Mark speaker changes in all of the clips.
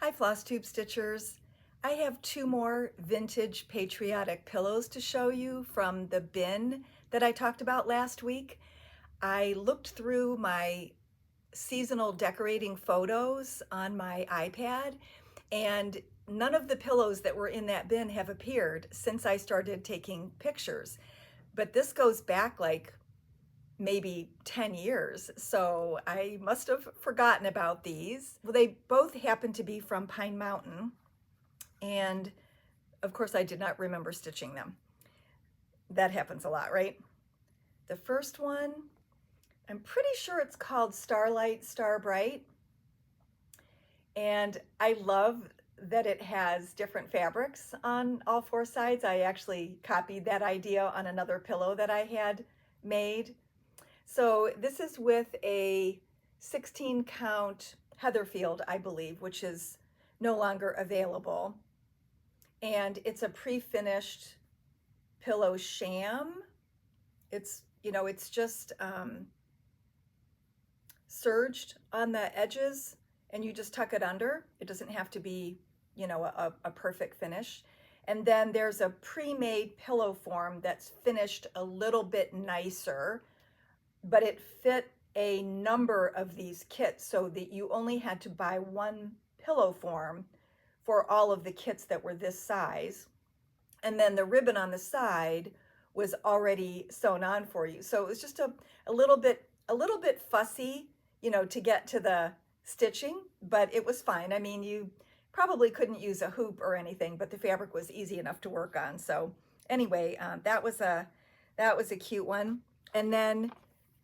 Speaker 1: Hi FlossTube Stitchers. I have two more vintage patriotic pillows to show you from the bin that I talked about last week. I looked through my seasonal decorating photos on my iPad, and none of the pillows that were in that bin have appeared since I started taking pictures. But this goes back like maybe 10 years, so I must have forgotten about these. Well, they both happen to be from Pine Mountain, and of course I did not remember stitching them. That happens a lot, right? The first one, I'm pretty sure it's called Starlight Star Bright, and I love that it has different fabrics on all four sides. I actually copied that idea on another pillow that I had made. So this is with a 16 count Heatherfield, I believe, which is no longer available. And it's a pre-finished pillow sham. It's, it's just serged on the edges, and you just tuck it under. It doesn't have to be, a perfect finish. And then there's a pre-made pillow form that's finished a little bit nicer, but it fit a number of these kits so that you only had to buy one pillow form for all of the kits that were this size. And then the ribbon on the side was already sewn on for you. So it was just a little bit fussy, to get to the stitching, but it was fine. I mean, you probably couldn't use a hoop or anything, but the fabric was easy enough to work on. So anyway, that was a cute one. And then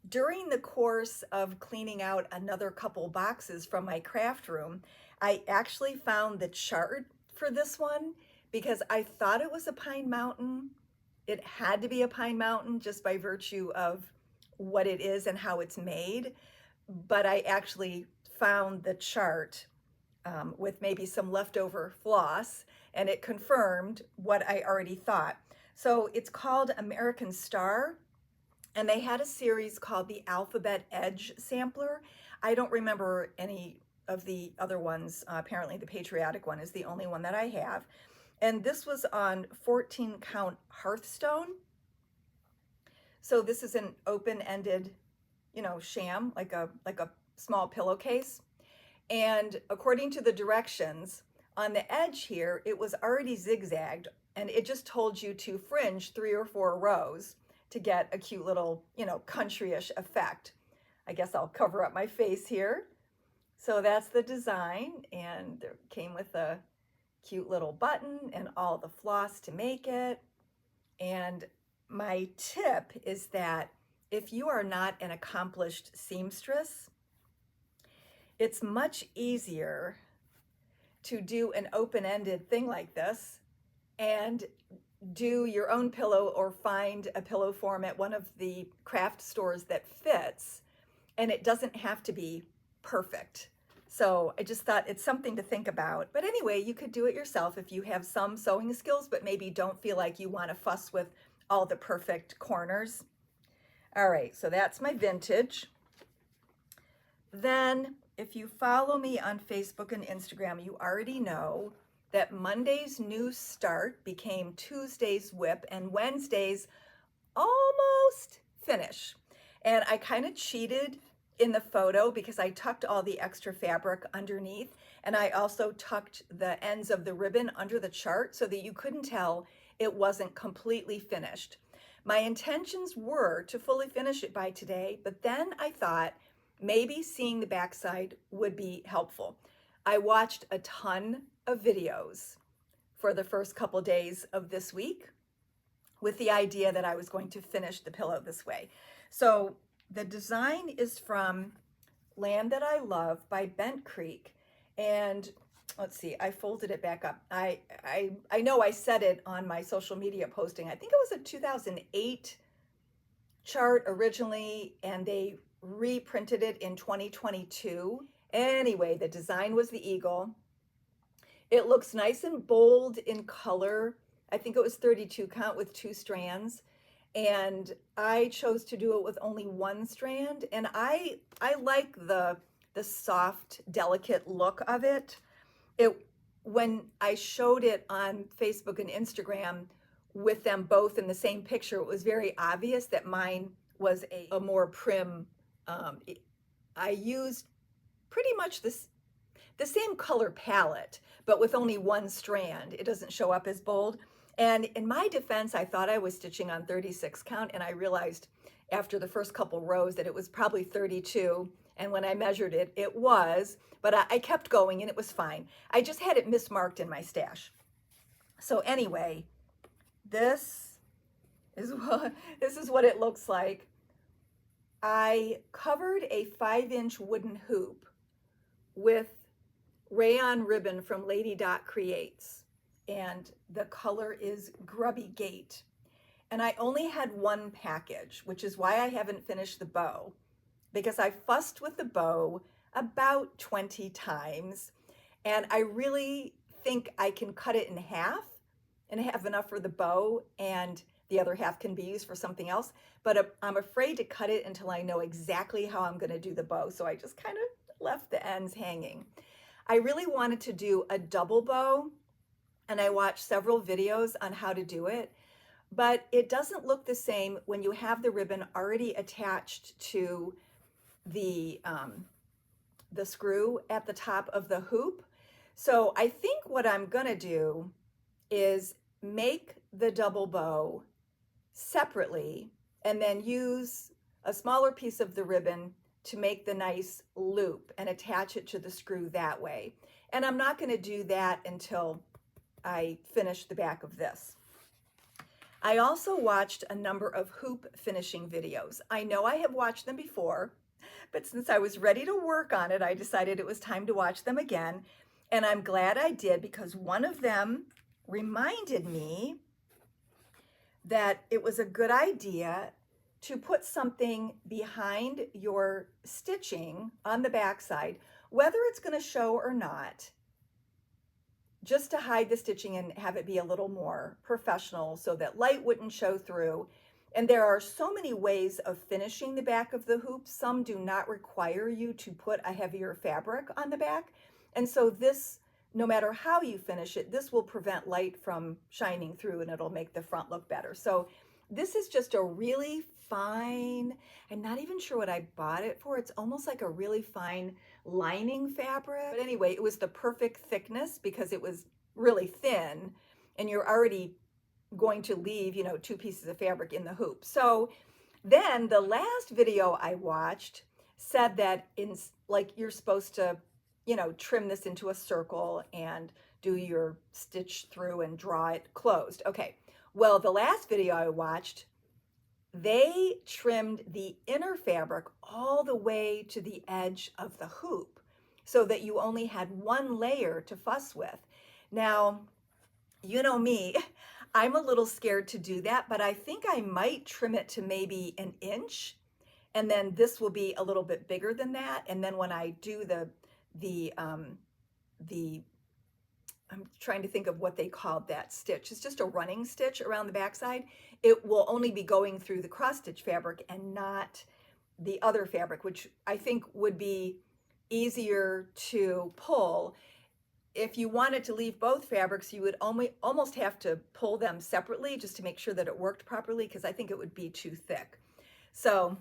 Speaker 1: during the course of cleaning out another couple boxes from my craft room, I actually found the chart for this one because I thought it was a Pine Mountain. It had to be a Pine Mountain just by virtue of what it is and how it's made. But I actually found the chart with maybe some leftover floss, and it confirmed what I already thought. So it's called American Star, and they had a series called the Alphabet Edge Sampler. I don't remember any of the other ones. Apparently the patriotic one is the only one that I have. And this was on 14 count Hearthstone. So this is an open-ended, sham, like a small pillowcase. And according to the directions on the edge here, it was already zigzagged, and it just told you to fringe 3 or 4 rows to get a cute little, countryish effect. I guess I'll cover up my face here. So that's the design, and it came with a cute little button and all the floss to make it. And my tip is that if you are not an accomplished seamstress, it's much easier to do an open-ended thing like this and do your own pillow or find a pillow form at one of the craft stores that fits, and it doesn't have to be perfect. So I just thought it's something to think about. But anyway, you could do it yourself if you have some sewing skills, but maybe don't feel like you want to fuss with all the perfect corners. All right, so that's my vintage. Then if you follow me on Facebook and Instagram, you already know that Monday's new start became Tuesday's whip and Wednesday's almost finish. And I kind of cheated in the photo because I tucked all the extra fabric underneath, and I also tucked the ends of the ribbon under the chart so that you couldn't tell it wasn't completely finished. My intentions were to fully finish it by today, but then I thought maybe seeing the backside would be helpful. I watched a ton of videos for the first couple days of this week with the idea that I was going to finish the pillow this way. So the design is from Land That I Love by Bent Creek. And let's see, I folded it back up. I know I said it on my social media posting. I think it was a 2008 chart originally, and they reprinted it in 2022. Anyway, the design was the eagle. It looks nice and bold in color. I think it was 32 count with 2 strands. And I chose to do it with only 1 strand. And I like the soft, delicate look of it. it, when I showed it on Facebook and Instagram with them both in the same picture, it was very obvious that mine was a more prim. I used pretty much the same color palette, but with only one strand. It doesn't show up as bold. And in my defense, I thought I was stitching on 36 count, and I realized after the first couple rows that it was probably 32. And when I measured it, it was, but I kept going and it was fine. I just had it mismarked in my stash. So anyway, this is what it looks like. I covered a 5-inch wooden hoop with rayon ribbon from Lady Dot Creates, and the color is Grubby Gate. And I only had one package, which is why I haven't finished the bow, because I fussed with the bow about 20 times, and I really think I can cut it in half and have enough for the bow, and the other half can be used for something else. But I'm afraid to cut it until I know exactly how I'm going to do the bow, so I just kind of left the ends hanging. I really wanted to do a double bow, and I watched several videos on how to do it, but it doesn't look the same when you have the ribbon already attached to the screw at the top of the hoop. So I think what I'm gonna do is make the double bow separately and then use a smaller piece of the ribbon to make the nice loop and attach it to the screw that way. And I'm not going to do that until I finish the back of this. I also watched a number of hoop finishing videos. I know I have watched them before, but since I was ready to work on it, I decided it was time to watch them again. And I'm glad I did, because one of them reminded me that it was a good idea to put something behind your stitching on the backside, whether it's going to show or not, just to hide the stitching and have it be a little more professional so that light wouldn't show through. And there are so many ways of finishing the back of the hoop. Some do not require you to put a heavier fabric on the back. And so this, no matter how you finish it, this will prevent light from shining through and it'll make the front look better. So this is just a really fine, I'm not even sure what I bought it for. It's almost like a really fine lining fabric. But anyway, it was the perfect thickness because it was really thin and you're already going to leave, you know, 2 pieces of fabric in the hoop. So then the last video I watched said that you're supposed to, you know, trim this into a circle and do your stitch through and draw it closed. Okay, well, the last video I watched, they trimmed the inner fabric all the way to the edge of the hoop so that you only had one layer to fuss with. Now, you know me, I'm a little scared to do that, but I think I might trim it to maybe 1 inch, and then this will be a little bit bigger than that. And then when I do I'm trying to think of what they called that stitch. It's just a running stitch around the backside. It will only be going through the cross stitch fabric and not the other fabric, which I think would be easier to pull. If you wanted to leave both fabrics, you would almost have to pull them separately just to make sure that it worked properly, because I think it would be too thick. So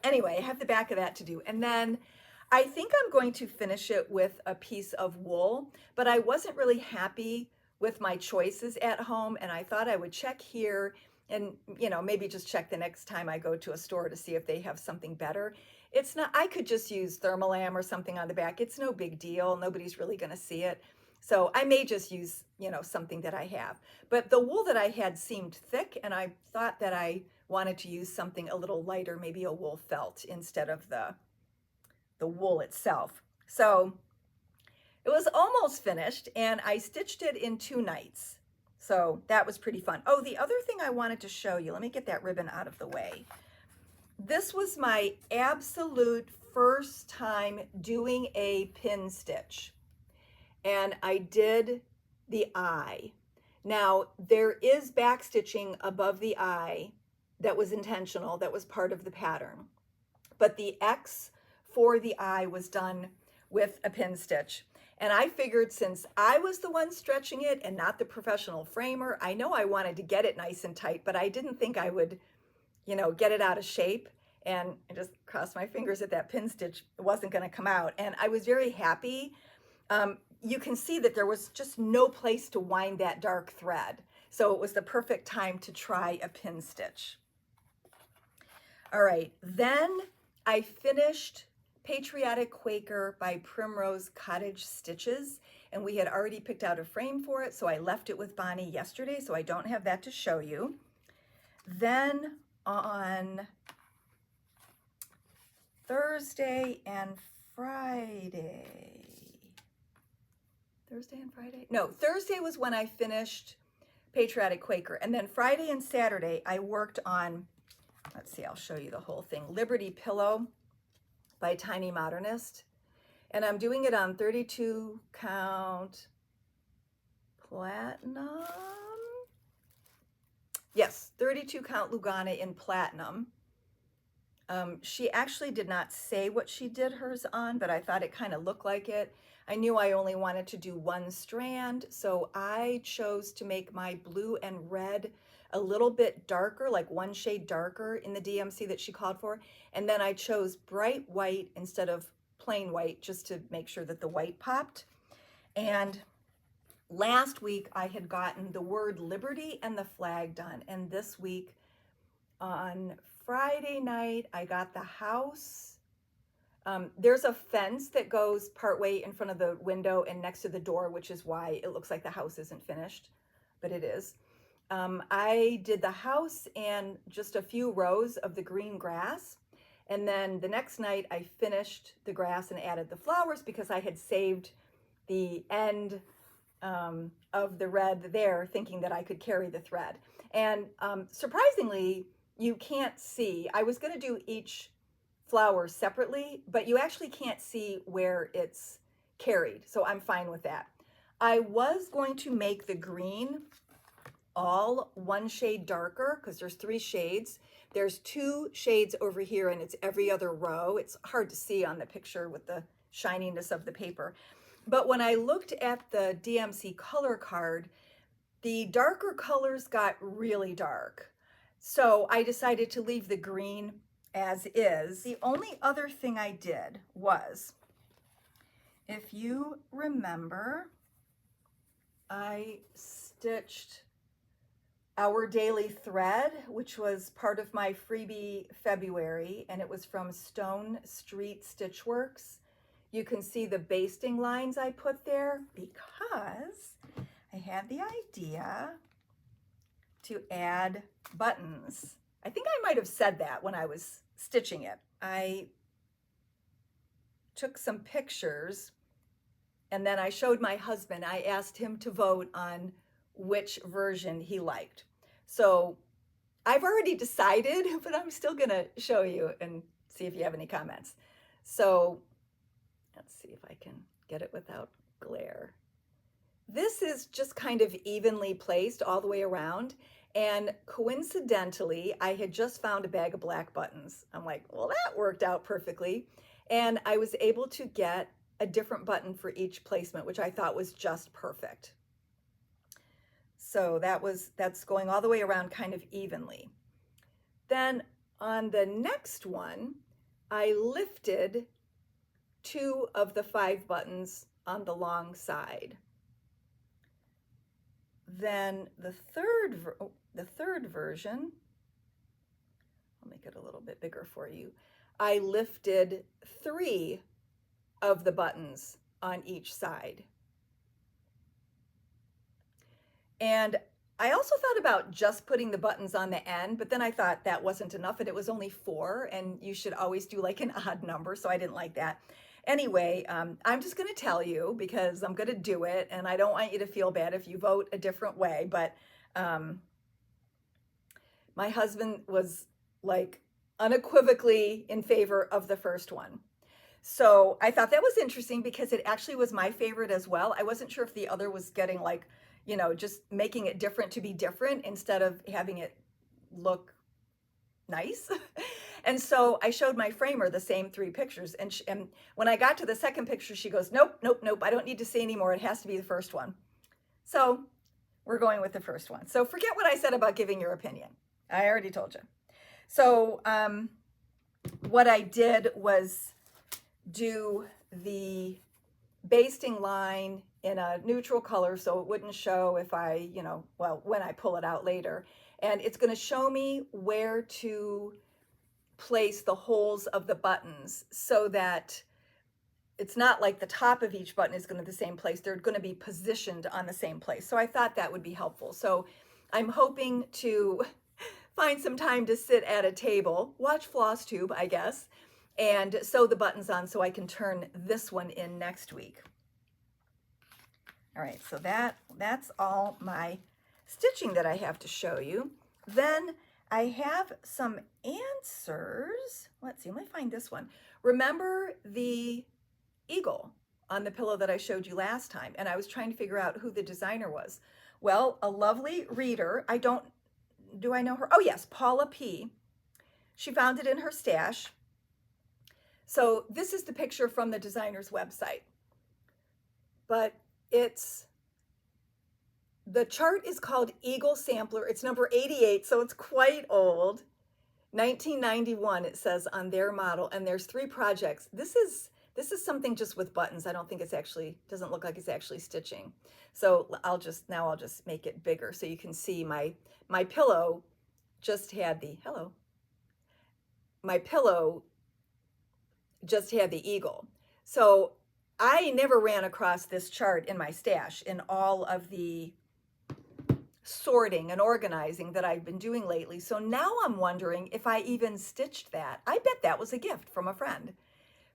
Speaker 1: anyway, I have the back of that to do. And then I think I'm going to finish it with a piece of wool, but I wasn't really happy with my choices at home, and I thought I would check here and, you know, maybe just check the next time I go to a store to see if they have something better. It's not, I could just use Thermolam or something on the back. It's no big deal. Nobody's really going to see it. So I may just use, you know, something that I have. But the wool that I had seemed thick, and I thought that I wanted to use something a little lighter, maybe a wool felt instead of the wool itself. So it was almost finished, and I stitched it in 2 nights. So that was pretty fun. Oh, the other thing I wanted to show you, let me get that ribbon out of the way. This was my absolute first time doing a pin stitch, and I did the eye. Now, there is back stitching above the eye that was intentional, that was part of the pattern, but the X for the eye was done with a pin stitch. And I figured since I was the one stretching it and not the professional framer, I know I wanted to get it nice and tight, but I didn't think I would, you know, get it out of shape. And I just crossed my fingers that that pin stitch wasn't going to come out. And I was very happy. You can see that there was just no place to wind that dark thread. So it was the perfect time to try a pin stitch. All right, then I finished Patriotic Quaker by Primrose Cottage Stitches, and we had already picked out a frame for it, so I left it with Bonnie yesterday, so I don't have that to show you. Then on Thursday and Friday, Thursday was when I finished Patriotic Quaker, and then Friday and Saturday I worked on, let's see, I'll show you the whole thing, Liberty Pillow by Tiny Modernist, and I'm doing it on 32 count platinum. Yes, 32 count Lugana in platinum. She actually did not say what she did hers on, but I thought it kind of looked like it. I knew I only wanted to do one strand, so I chose to make my blue and red a little bit darker, like one shade darker in the DMC that she called for. And then I chose bright white instead of plain white, just to make sure that the white popped. And last week I had gotten the word Liberty and the flag done. And this week on Friday night, I got the house. There's a fence that goes partway in front of the window and next to the door, which is why it looks like the house isn't finished, but it is. I did the house and just a few rows of the green grass. And then the next night I finished the grass and added the flowers because I had saved the end of the red there, thinking that I could carry the thread. And surprisingly, you can't see. I was going to do each flower separately, but you actually can't see where it's carried. So I'm fine with that. I was going to make the green all one shade darker because there's 3 shades. There's 2 shades over here and it's every other row. It's hard to see on the picture with the shininess of the paper. But when I looked at the DMC color card, the darker colors got really dark. So I decided to leave the green as is. The only other thing I did was, if you remember, I stitched Our Daily Thread, which was part of my freebie February, and it was from Stone Street Stitchworks. You can see the basting lines I put there because I had the idea to add buttons. I think I might have said that when I was stitching it. I took some pictures and then I showed my husband. I asked him to vote on which version he liked. So I've already decided, but I'm still gonna show you and see if you have any comments. So let's see if I can get it without glare. This is just kind of evenly placed all the way around. And coincidentally, I had just found a bag of black buttons. I'm like, well, that worked out perfectly. And I was able to get a different button for each placement, which I thought was just perfect. So that's going all the way around kind of evenly. Then on the next one, I lifted 2 of the 5 buttons on the long side. Then the third version, I'll make it a little bit bigger for you. I lifted 3 of the buttons on each side. And I also thought about just putting the buttons on the end, but then I thought that wasn't enough and it was only 4 and you should always do like an odd number, so I didn't like that. Anyway, I'm just going to tell you because I'm going to do it and I don't want you to feel bad if you vote a different way, but my husband was like unequivocally in favor of the first one. So I thought that was interesting because it actually was my favorite as well. I wasn't sure if the other was getting like, you know, just making it different to be different instead of having it look nice. And so I showed my framer the same 3 pictures. And when I got to the second picture, she goes, nope, nope, nope. I don't need to see anymore. It has to be the first one. So we're going with the first one. So forget what I said about giving your opinion. I already told you. So what I did was do the basting line in a neutral color so it wouldn't show if I, well, when I pull it out later. And it's going to show me where to place the holes of the buttons so that it's not like the top of each button is going to the same place. They're going to be positioned on the same place. So I thought that would be helpful. So I'm hoping to find some time to sit at a table, watch FlossTube, I guess, and sew the buttons on so I can turn this one in next week. All right, so that's all my stitching that I have to show you. Then I have some answers. Let's see, let me find this one. Remember the eagle on the pillow that I showed you last time, and I was trying to figure out who the designer was. Well, a lovely reader, do I know her? Oh yes, Paula P. She found it in her stash. So this is the picture from the designer's website, but the chart is called Eagle Sampler. It's number 88, so it's quite old. 1991, it says on their model, and there's 3 projects. This is something just with buttons. I don't think doesn't look like it's actually stitching. So I'll just make it bigger so you can see my pillow just had the, my pillow just had the eagle. So I never ran across this chart in my stash in all of the sorting and organizing that I've been doing lately. So now I'm wondering if I even stitched that. I bet that was a gift from a friend,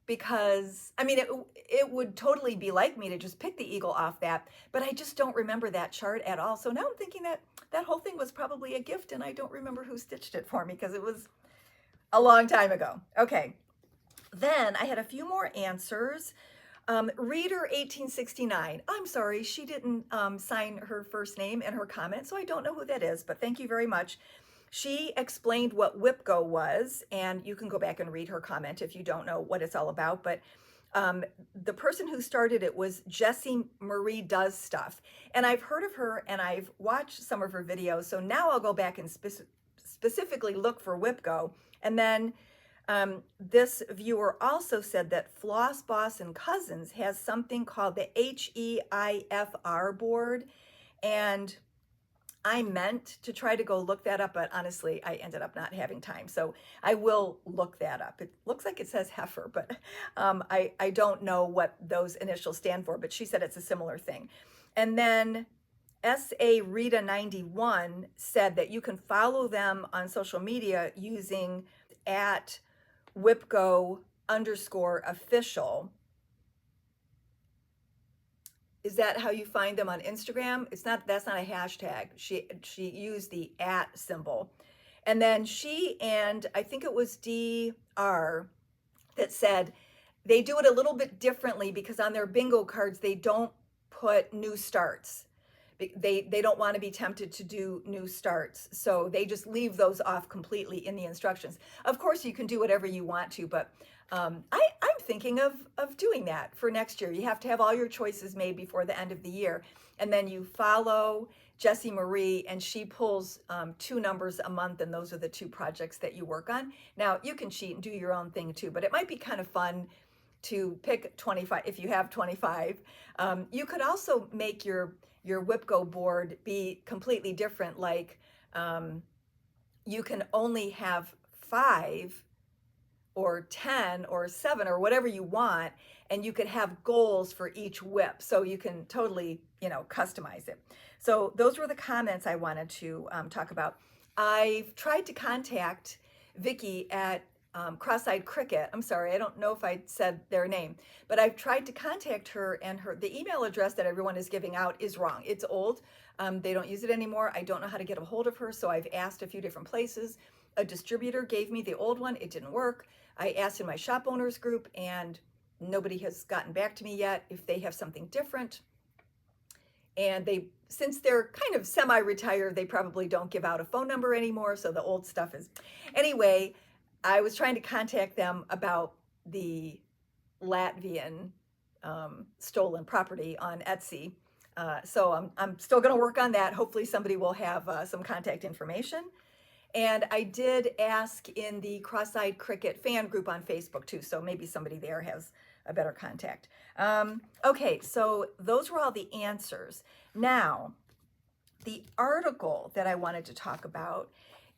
Speaker 1: because I mean, it would totally be like me to just pick the eagle off that, but I just don't remember that chart at all. So now I'm thinking that whole thing was probably a gift and I don't remember who stitched it for me because it was a long time ago. Okay, then I had a few more answers. Reader 1869. I'm sorry, she didn't sign her first name in her comment, so I don't know who that is, but thank you very much. She explained what WIPGO was, and you can go back and read her comment if you don't know what it's all about, but the person who started it was Jessie Marie Does Stuff, and I've heard of her and I've watched some of her videos, so now I'll go back and specifically look for WIPGO. And then this viewer also said that Floss Boss and Cousins has something called the HEIFR board, and I meant to try to go look that up, but honestly, I ended up not having time. So I will look that up. It looks like it says heifer, but I don't know what those initials stand for, but she said it's a similar thing. And then SA Rita 91 said that you can follow them on social media using @WIPGO_official. Is that how you find them on Instagram? That's not a hashtag. She used the @ symbol. And then she and I think it was DR that said they do it a little bit differently because on their bingo cards, they don't put new starts. They don't want to be tempted to do new starts. So they just leave those off completely in the instructions. Of course, you can do whatever you want to, but I'm thinking of doing that for next year. You have to have all your choices made before the end of the year. And then you follow Jessie Marie, and she pulls 2 numbers a month, and those are the 2 projects that you work on. Now, you can cheat and do your own thing too, but it might be kind of fun to pick 25 if you have 25. You could also make your WIPGO board be completely different, like you can only have 5 or 10 or 7 or whatever you want, and you could have goals for each WIP, so you can totally, customize it. So those were the comments I wanted to talk about. I've tried to contact Vicki at Cross-Eyed Cricket. I'm sorry, I don't know if I said their name, but I've tried to contact her, and the email address that everyone is giving out is wrong. It's old. They don't use it anymore. I don't know how to get a hold of her, so I've asked a few different places. A distributor gave me the old one. It didn't work. I asked in my shop owners group, and nobody has gotten back to me yet if they have something different. And since they're kind of semi-retired, they probably don't give out a phone number anymore, so the old stuff is... Anyway, I was trying to contact them about the Latvian stolen property on Etsy. So I'm still going to work on that. Hopefully somebody will have some contact information. And I did ask in the Cross-Eyed Cricket fan group on Facebook too, so maybe somebody there has a better contact. Okay, so those were all the answers. Now, the article that I wanted to talk about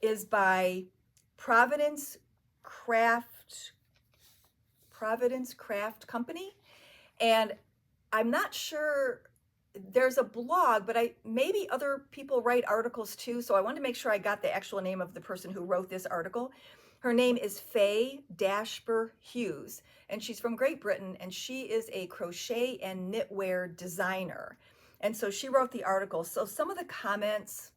Speaker 1: is by Providence Craft Company. And I'm not sure, there's a blog, but maybe other people write articles too. So I wanted to make sure I got the actual name of the person who wrote this article. Her name is Faye Dashper Hughes, and she's from Great Britain, and she is a crochet and knitwear designer. And so she wrote the article. So some of the comments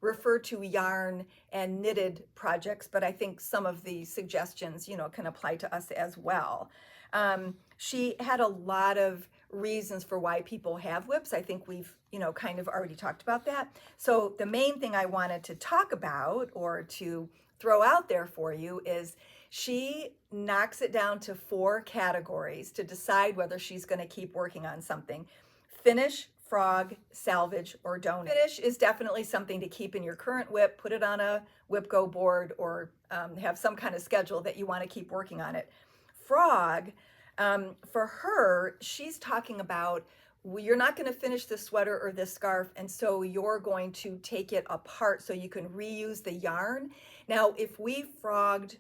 Speaker 1: refer to yarn and knitted projects, but I think some of the suggestions, can apply to us as well. She had a lot of reasons for why people have WIPs. I think we've, kind of already talked about that. So the main thing I wanted to talk about or to throw out there for you is she knocks it down to 4 categories to decide whether she's going to keep working on something. Finish, frog, salvage, or donate. Finish is definitely something to keep in your current WIP, put it on a WIP Go board, or have some kind of schedule that you want to keep working on it. Frog, for her, she's talking about you're not going to finish this sweater or this scarf, and so you're going to take it apart so you can reuse the yarn. Now, if we frogged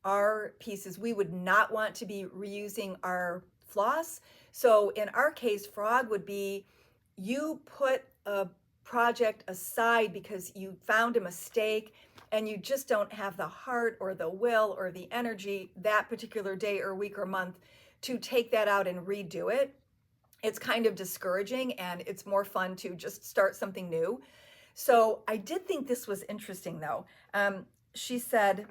Speaker 1: our pieces, we would not want to be reusing our floss. So in our case, frog would be you put a project aside because you found a mistake and you just don't have the heart or the will or the energy that particular day or week or month to take that out and redo it. It's kind of discouraging, and it's more fun to just start something new. So I did think this was interesting though. She said,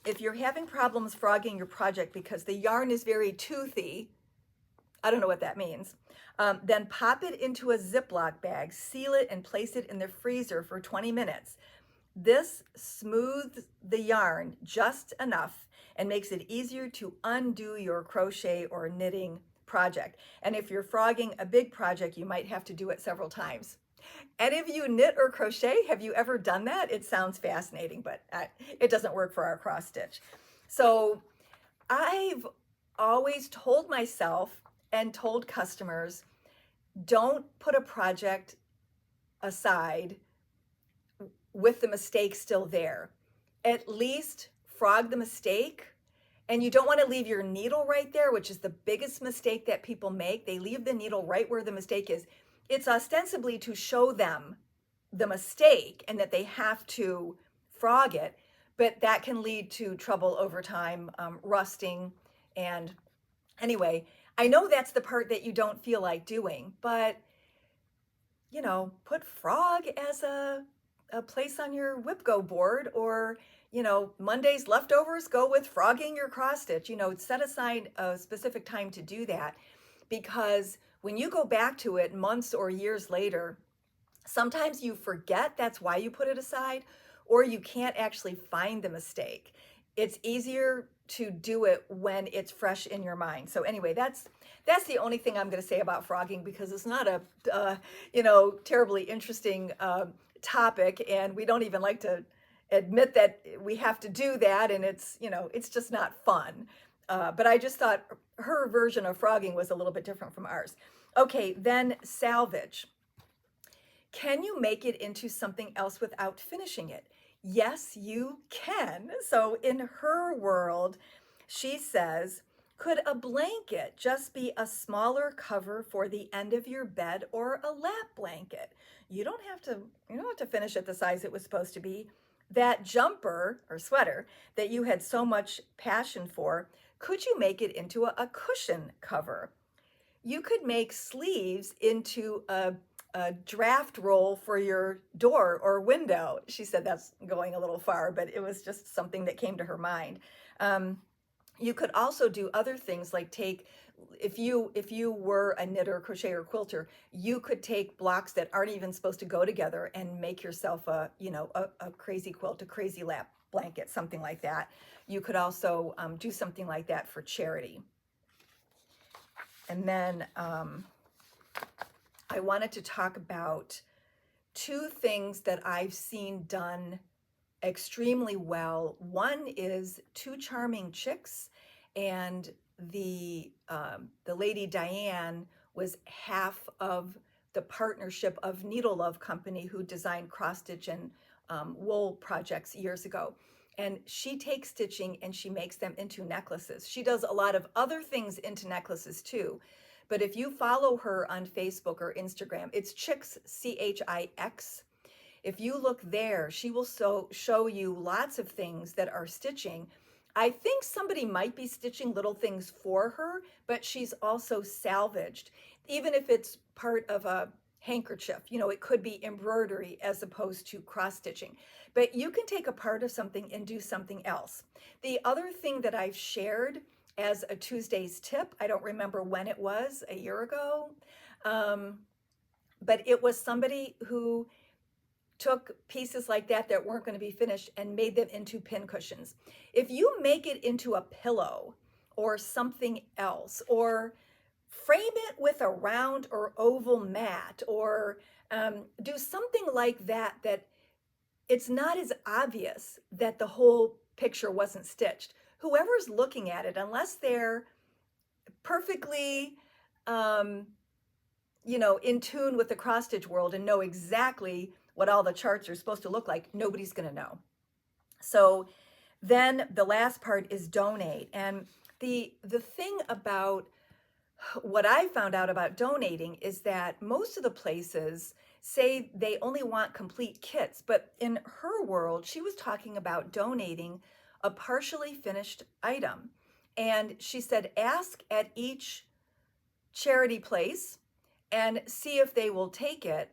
Speaker 1: if you're having problems frogging your project because the yarn is very toothy, I don't know what that means, then pop it into a Ziploc bag, seal it, and place it in the freezer for 20 minutes. This smooths the yarn just enough and makes it easier to undo your crochet or knitting project. And if you're frogging a big project, you might have to do it several times. Any of you knit or crochet? Have you ever done that? It sounds fascinating, but it doesn't work for our cross stitch. So I've always told myself and told customers, don't put a project aside with the mistake still there. At least frog the mistake. And you don't want to leave your needle right there, which is the biggest mistake that people make. They leave the needle right where the mistake is. It's ostensibly to show them the mistake and that they have to frog it, but that can lead to trouble over time, rusting. And anyway, I know that's the part that you don't feel like doing, but put frog as a place on your WIP Go board, or Monday's leftovers, go with frogging your cross stitch. Set aside a specific time to do that, because when you go back to it months or years later, sometimes you forget that's why you put it aside, or you can't actually find the mistake. It's easier to do it when it's fresh in your mind. So anyway, that's the only thing I'm going to say about frogging, because it's not a terribly interesting topic, and we don't even like to admit that we have to do that, and it's just not fun. But I just thought her version of frogging was a little bit different from ours. Okay, then salvage. Can you make it into something else without finishing it? Yes, you can. So in her world, she says, could a blanket just be a smaller cover for the end of your bed, or a lap blanket? You don't have to finish it the size it was supposed to be. That jumper or sweater that you had so much passion for, could you make it into a cushion cover? You could make sleeves into a draft roll for your door or window. She said that's going a little far, but it was just something that came to her mind. You could also do other things like if you were a knitter, crocheter, quilter, you could take blocks that aren't even supposed to go together and make yourself a crazy quilt, a crazy lap blanket, something like that. You could also do something like that for charity. And then I wanted to talk about two things that I've seen done extremely well. One is Two Charming Chicks, and the lady Diane was half of the partnership of Needle Love Company, who designed cross stitch and wool projects years ago. And she takes stitching and she makes them into necklaces. She does a lot of other things into necklaces too. But if you follow her on Facebook or Instagram, it's Chix, Chix. If you look there, she will show you lots of things that are stitching. I think somebody might be stitching little things for her, but she's also salvaged. Even if it's part of a handkerchief, you know, it could be embroidery as opposed to cross stitching. But you can take a part of something and do something else. The other thing that I've shared as a Tuesday's tip, I don't remember when it was, a year ago, but it was somebody who took pieces like that that weren't going to be finished and made them into pin cushions. If you make it into a pillow or something else, or frame it with a round or oval mat, or do something like that, that it's not as obvious that the whole picture wasn't stitched. Whoever's looking at it, unless they're perfectly you know, in tune with the cross stitch world and know exactly what all the charts are supposed to look like, nobody's going to know. So then the last part is donate. And the thing about what I found out about donating is that most of the places say they only want complete kits, but in her world, she was talking about donating a partially finished item. And she said, ask at each charity place and see if they will take it.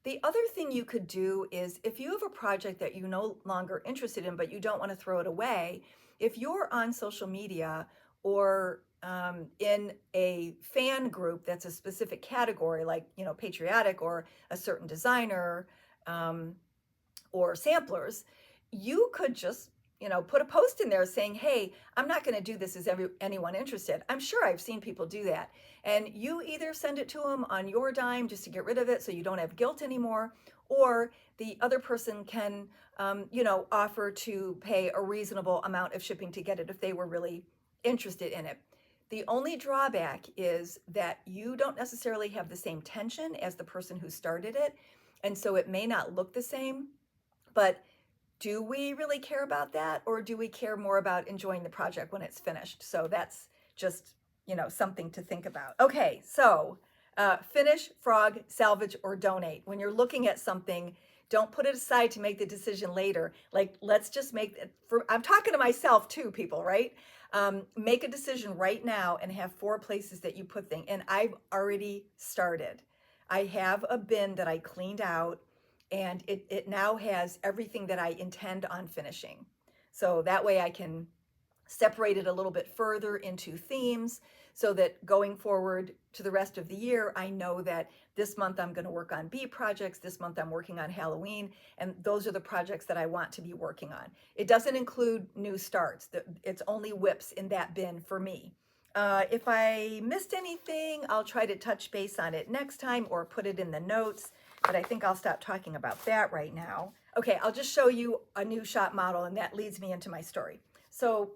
Speaker 1: The other thing you could do is, if you have a project that you're no longer interested in, but you don't want to throw it away, if you're on social media or in a fan group that's a specific category, like, you know, patriotic or a certain designer or samplers, you could just, you know, put a post in there saying, hey, I'm not going to do this. Is anyone interested? I'm sure I've seen people do that. And you either send it to them on your dime just to get rid of it so you don't have guilt anymore, or the other person can, you know, offer to pay a reasonable amount of shipping to get it if they were really interested in it. The only drawback is that you don't necessarily have the same tension as the person who started it, and so it may not look the same. But do we really care about that, or do we care more about enjoying the project when it's finished? So that's just, you know, something to think about. Okay, so finish, frog, salvage, or donate. When you're looking at something, don't put it aside to make the decision later. Like, let's just make it, I'm talking to myself too, people, right? Make a decision right now and have 4 places that you put things. And I've already started. I have a bin that I cleaned out, and it now has everything that I intend on finishing. So that way I can separate it a little bit further into themes, so that going forward to the rest of the year, I know that this month I'm going to work on bee projects, this month I'm working on Halloween, and those are the projects that I want to be working on. It doesn't include new starts. It's only whips in that bin for me. If I missed anything, I'll try to touch base on it next time or put it in the notes, but I think I'll stop talking about that right now. Okay, I'll just show you a new shop model, and that leads me into my story. So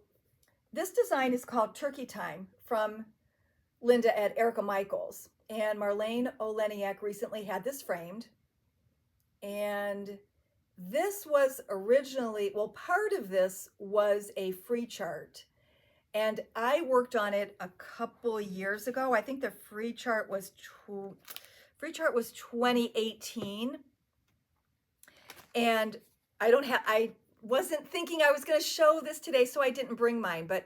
Speaker 1: this design is called Turkey Time from Linda at Erica Michaels, and Marlene Oleniak recently had this framed. And this was originally, well, part of this was a free chart, and I worked on it a couple years ago. I think the free chart was 2018, and I wasn't thinking I was going to show this today, so I didn't bring mine. But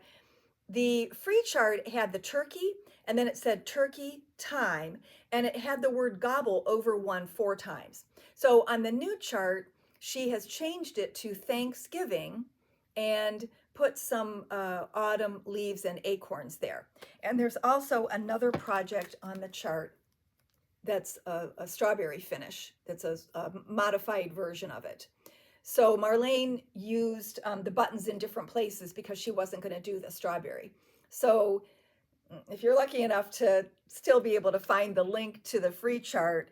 Speaker 1: the free chart had the turkey, and then it said Turkey Time, and it had the word gobble over 4 times. So on the new chart, she has changed it to Thanksgiving and put some autumn leaves and acorns there. And there's also another project on the chart that's a strawberry finish. That's a modified version of it. So Marlene used the buttons in different places because she wasn't going to do the strawberry. So if you're lucky enough to still be able to find the link to the free chart,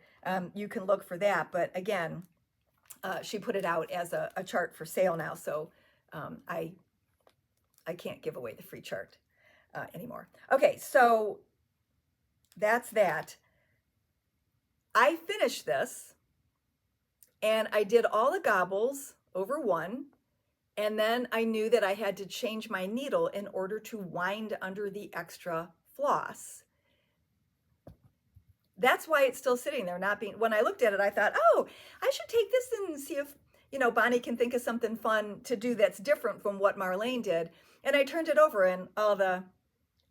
Speaker 1: you can look for that. But again, she put it out as a chart for sale now, so I can't give away the free chart anymore. Okay, so that's that. I finished this, and I did all the gobbles over one, and then I knew that I had to change my needle in order to wind under the extra floss. That's why it's still sitting there, not being, when I looked at it, I thought, oh, I should take this and see if, you know, Bonnie can think of something fun to do that's different from what Marlene did. And I turned it over and all the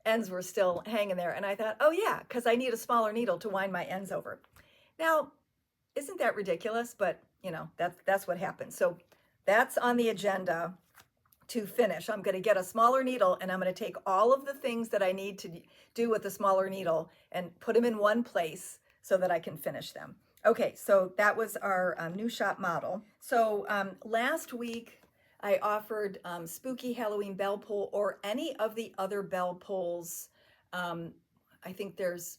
Speaker 1: ends were still hanging there. And I thought, oh yeah, because I need a smaller needle to wind my ends over. Now, isn't that ridiculous? But you know, that's what happens. So that's on the agenda to finish. I'm going to get a smaller needle, and I'm going to take all of the things that I need to do with the smaller needle and put them in one place so that I can finish them. Okay, so that was our new shop model. So last week I offered Spooky Halloween bell pull or any of the other bell pulls. I think there's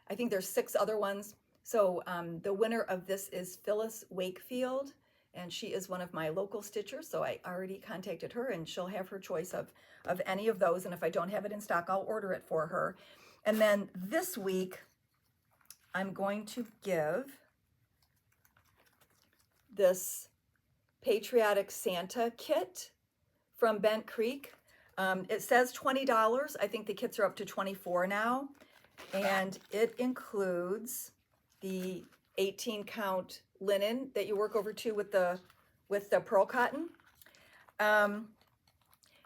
Speaker 1: 6 other ones. So the winner of this is Phyllis Wakefield, and she is one of my local stitchers. So I already contacted her, and she'll have her choice of any of those. And if I don't have it in stock, I'll order it for her. And then this week, I'm going to give this Patriotic Santa kit from Bent Creek. It says $20. I think the kits are up to $24 now. And it includes the 18 count linen that you work over to with the pearl cotton.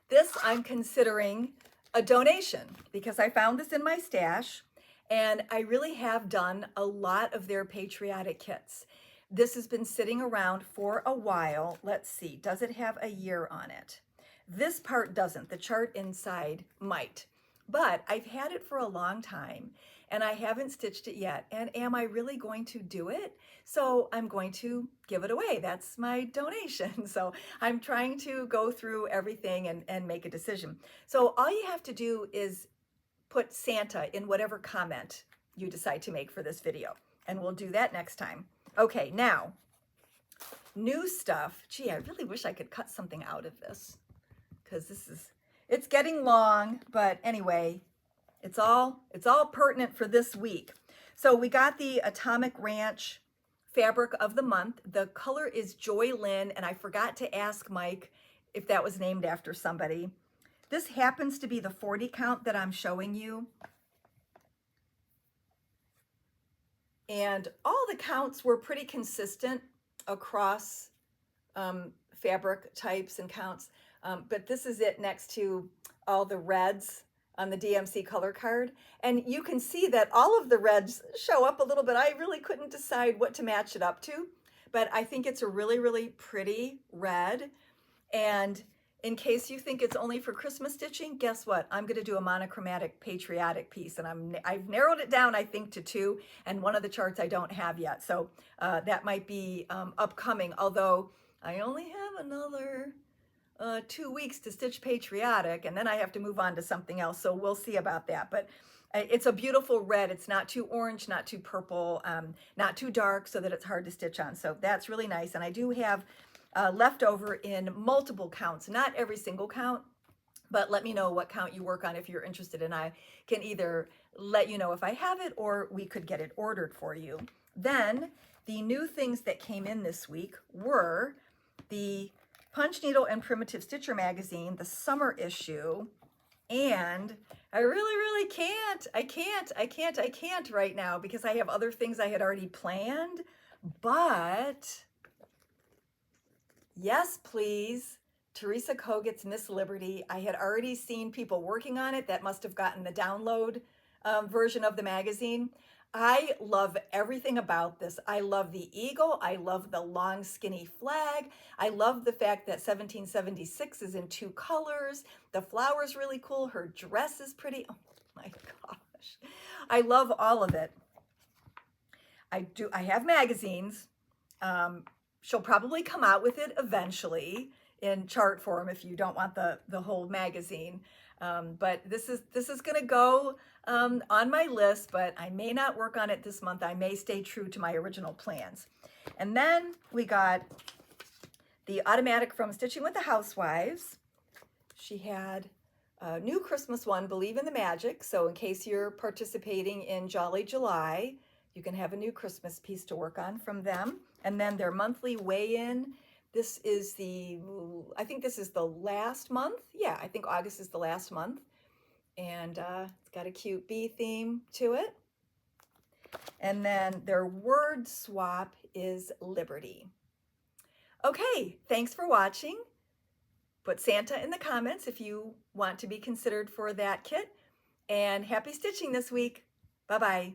Speaker 1: This I'm considering a donation because I found this in my stash, and I really have done a lot of their patriotic kits. This has been sitting around for a while. Let's see, does it have a year on it? This part doesn't. The chart inside might, but I've had it for a long time and I haven't stitched it yet. And am I really going to do it? So I'm going to give it away. That's my donation. So I'm trying to go through everything and make a decision. So all you have to do is put Santa in whatever comment you decide to make for this video. And we'll do that next time. Okay, now, new stuff. Gee, I really wish I could cut something out of this because it's getting long, but anyway, it's all pertinent for this week. So we got the Atomic Ranch fabric of the month. The color is Joy Lynn, and I forgot to ask Mike if that was named after somebody. This happens to be the 40 count that I'm showing you. And all the counts were pretty consistent across fabric types and counts. But this is it next to all the reds on the DMC color card. And you can see that all of the reds show up a little bit. I really couldn't decide what to match it up to, but I think it's a really, really pretty red. And in case you think it's only for Christmas stitching, guess what? I'm going to do a monochromatic patriotic piece, and I've narrowed it down, I think, to 2, and one of the charts I don't have yet. So that might be upcoming, although I only have another 2 weeks to stitch patriotic, and then I have to move on to something else. So we'll see about that. But it's a beautiful red. It's not too orange, not too purple, not too dark, so that it's hard to stitch on. So that's really nice. And I do have leftover in multiple counts, not every single count, but let me know what count you work on if you're interested, and I can either let you know if I have it or we could get it ordered for you. Then the new things that came in this week were the Punch Needle and Primitive Stitcher magazine, the summer issue, and I really can't. I can't right now because I have other things I had already planned, but yes, please. Teresa Kogut's Miss Liberty. I had already seen people working on it that must have gotten the download version of the magazine. I love everything about this. I love the eagle. I love the long skinny flag. I love the fact that 1776 is in 2 colors. The flower's really cool. Her dress is pretty. Oh my gosh. I love all of it. I have magazines. she'll probably come out with it eventually in chart form if you don't want the whole magazine. But this is going to go on my list, but I may not work on it this month. I may stay true to my original plans. And then we got the automatic from Stitching with the Housewives. She had a new Christmas one, Believe in the Magic. So in case you're participating in Jolly July, you can have a new Christmas piece to work on from them. And then their monthly weigh-in. This is I think this is the last month. Yeah, I think August is the last month. And it's got a cute bee theme to it. And then their word swap is Liberty. Okay, thanks for watching. Put Santa in the comments if you want to be considered for that kit. And happy stitching this week. Bye-bye.